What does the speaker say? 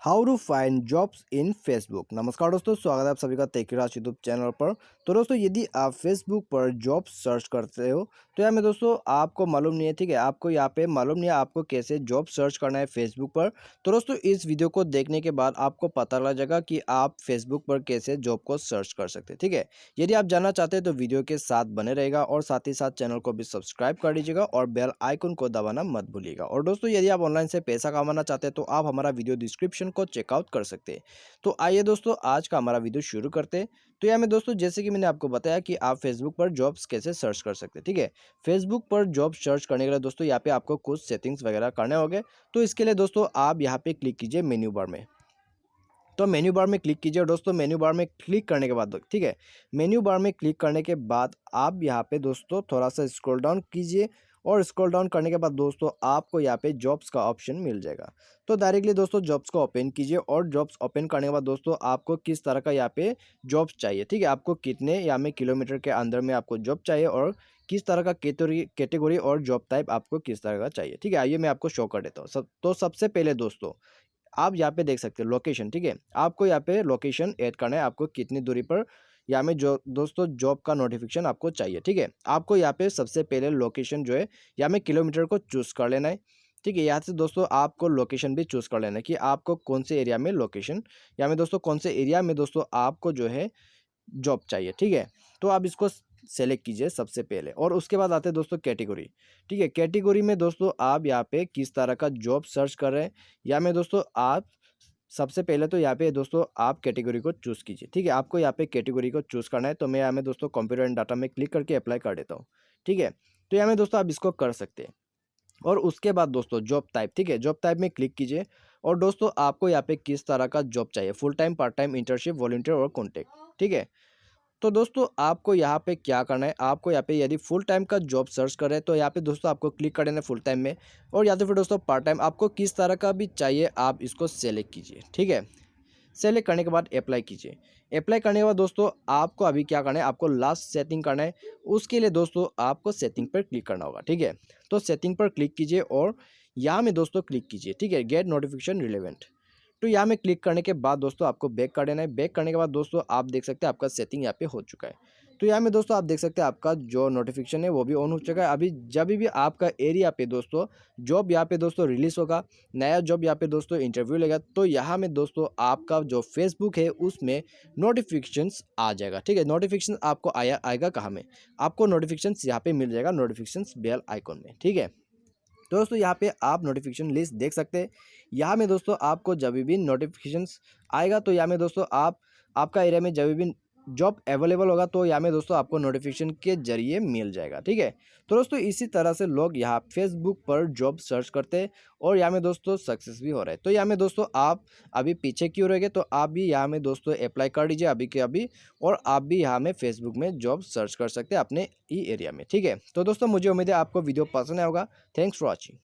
How to find jobs in Facebook. नमस्कार दोस्तों, स्वागत है आप सभी का टेकराज यूट्यूब चैनल पर। तो दोस्तों, यदि आप फेसबुक पर जॉब सर्च करते हो तो यहाँ में दोस्तों आपको मालूम नहीं है, ठीक है, आपको यहाँ पे मालूम नहीं है आपको कैसे जॉब सर्च करना है फेसबुक पर। तो दोस्तों, इस वीडियो को देखने के बाद आपको पता लग जाएगा कि आप फेसबुक पर कैसे जॉब को सर्च कर सकते हैं। ठीक है, यदि आप जानना चाहते हैं तो वीडियो के साथ बने रहेगा और साथ ही साथ चैनल को भी सब्सक्राइब कर लीजिएगा और बेल आइकन को दबाना मत भूलिएगा। और दोस्तों, यदि आप ऑनलाइन से पैसा कमाना चाहते हैं तो आप हमारा वीडियो डिस्क्रिप्शन को चेकआउट कर सकते हैं। तो आइए दोस्तों, आज का हमारा वीडियो शुरू करते हैं। तो यहाँ में दोस्तों, जैसे कि मैंने आपको बताया कि आप फेसबुक पर जॉब्स कैसे सर्च कर सकते हैं। ठीक है, फेसबुक पर जॉब सर्च करने के लिए दोस्तों यहाँ पे आपको कुछ सेटिंग्स वगैरह करने होंगे। तो इसके लिए दोस्तों आप यहाँ पे क्लिक कीजिए मेन्यू बार में। तो मेन्यू बार में क्लिक कीजिए और दोस्तों मेन्यू बार में क्लिक करने के बाद, ठीक है, मेन्यू बार में क्लिक करने के बाद आप यहाँ पे दोस्तों थोड़ा सा स्क्रॉल डाउन कीजिए और स्क्रॉल डाउन करने के बाद दोस्तों आपको यहाँ पे जॉब्स का ऑप्शन मिल जाएगा। तो डायरेक्टली दोस्तों जॉब्स को ओपन कीजिए और जॉब्स ओपन करने के बाद दोस्तों आपको किस तरह का यहाँ पे जॉब्स चाहिए, ठीक है, आपको कितने यहाँ में किलोमीटर के अंदर में आपको जॉब चाहिए और किस तरह का कैटेगरी और जॉब टाइप आपको किस तरह का चाहिए। ठीक है, आइए मैं आपको शो कर देता हूँ। तो सबसे पहले दोस्तों आप यहाँ पे देख सकते हो लोकेशन। ठीक है, आपको यहाँ पे लोकेशन ऐड करना है, आपको कितनी दूरी पर यहाँ में जो दोस्तों जॉब का नोटिफिकेशन आपको चाहिए। ठीक है, आपको यहाँ पे सबसे पहले लोकेशन जो है यहाँ में किलोमीटर को चूज़ कर लेना है। ठीक है, यहाँ से दोस्तों आपको लोकेशन भी चूज़ कर लेना है कि आपको कौन से एरिया में लोकेशन, यहाँ में दोस्तों कौन से एरिया में दोस्तों आपको जो है जॉब चाहिए। ठीक है, तो आप इसको सेलेक्ट कीजिए सबसे पहले और उसके बाद आते हैं दोस्तों कैटेगरी। ठीक है, कैटेगरी में दोस्तों आप यहाँ पे किस तरह का जॉब सर्च कर रहे हैं या में दोस्तों आप सबसे पहले तो यहाँ पे दोस्तों आप कैटेगरी को चूज़ कीजिए। ठीक है, आपको यहाँ पे कैटेगरी को चूज़ करना है। तो मैं यहाँ में दोस्तों कंप्यूटर एंड डाटा में क्लिक करके अप्लाई कर देता हूँ। ठीक है, तो यहाँ में दोस्तों आप इसको कर सकते हैं और उसके बाद दोस्तों जॉब टाइप, ठीक है, जॉब टाइप में क्लिक कीजिए और दोस्तों आपको यहाँ पे किस तरह का जॉब चाहिए, full time, part time, internship, volunteer और कॉन्ट्रैक्ट। ठीक है, तो दोस्तों आपको यहाँ पे क्या करना है, आपको यहाँ पे यदि फुल टाइम का जॉब सर्च कर रहे हैं तो यहाँ पे दोस्तों आपको क्लिक कर देना है फुल टाइम में, और या तो फिर दोस्तों पार्ट टाइम, आपको किस तरह का भी चाहिए आप इसको सेलेक्ट कीजिए। ठीक है, सेलेक्ट करने के बाद अप्लाई कीजिए। अप्लाई करने के बाद दोस्तों आपको अभी क्या करना है, आपको लास्ट सेटिंग करना है। उसके लिए दोस्तों आपको सेटिंग पर क्लिक करना होगा। ठीक है, तो सेटिंग पर क्लिक कीजिए और यहाँ में दोस्तों क्लिक कीजिए। ठीक है, गेट नोटिफिकेशन रिलेवेंट। तो यहाँ में क्लिक करने के बाद दोस्तों आपको बैक कर देना है। बैक करने के बाद दोस्तों आप देख सकते हैं आपका सेटिंग यहाँ पे हो चुका है। तो यहाँ में दोस्तों आप देख सकते हैं आपका जो नोटिफिकेशन है वो भी ऑन हो चुका है। अभी जब भी आपका एरिया पे दोस्तों जॉब यहाँ पे दोस्तों रिलीज होगा, नया जॉब यहाँ पे दोस्तों इंटरव्यू लेगा, तो यहाँ में दोस्तों आपका जो फेसबुक है उसमें नोटिफिकेशंस आ जाएगा। ठीक है, नोटिफिकेशन आपको आएगा कहाँ में, आपको नोटिफिकेशंस यहाँ पे मिल जाएगा नोटिफिकेशंस बेल आइकॉन में। ठीक है, तो दोस्तों यहाँ पे आप नोटिफिकेशन लिस्ट देख सकते हैं। यहाँ में दोस्तों आपको जब भी नोटिफिकेशंस आएगा तो यहाँ में दोस्तों आप आपका एरिया में जब भी जॉब अवेलेबल होगा तो यहाँ में दोस्तों आपको नोटिफिकेशन के जरिए मिल जाएगा। ठीक है, तो दोस्तों इसी तरह से लोग यहाँ फेसबुक पर जॉब सर्च करते हैं और यहाँ में दोस्तों सक्सेस भी हो रहा है। तो यहाँ में दोस्तों आप अभी पीछे क्यों रह गए, तो आप भी यहाँ में दोस्तों अप्लाई कर दीजिए अभी के अभी, और आप भी यहाँ में फेसबुक में जॉब सर्च कर सकते हैं अपने ई एरिया में। ठीक है, तो दोस्तों मुझे उम्मीद है आपको वीडियो पसंद आया होगा। Thanks for watching.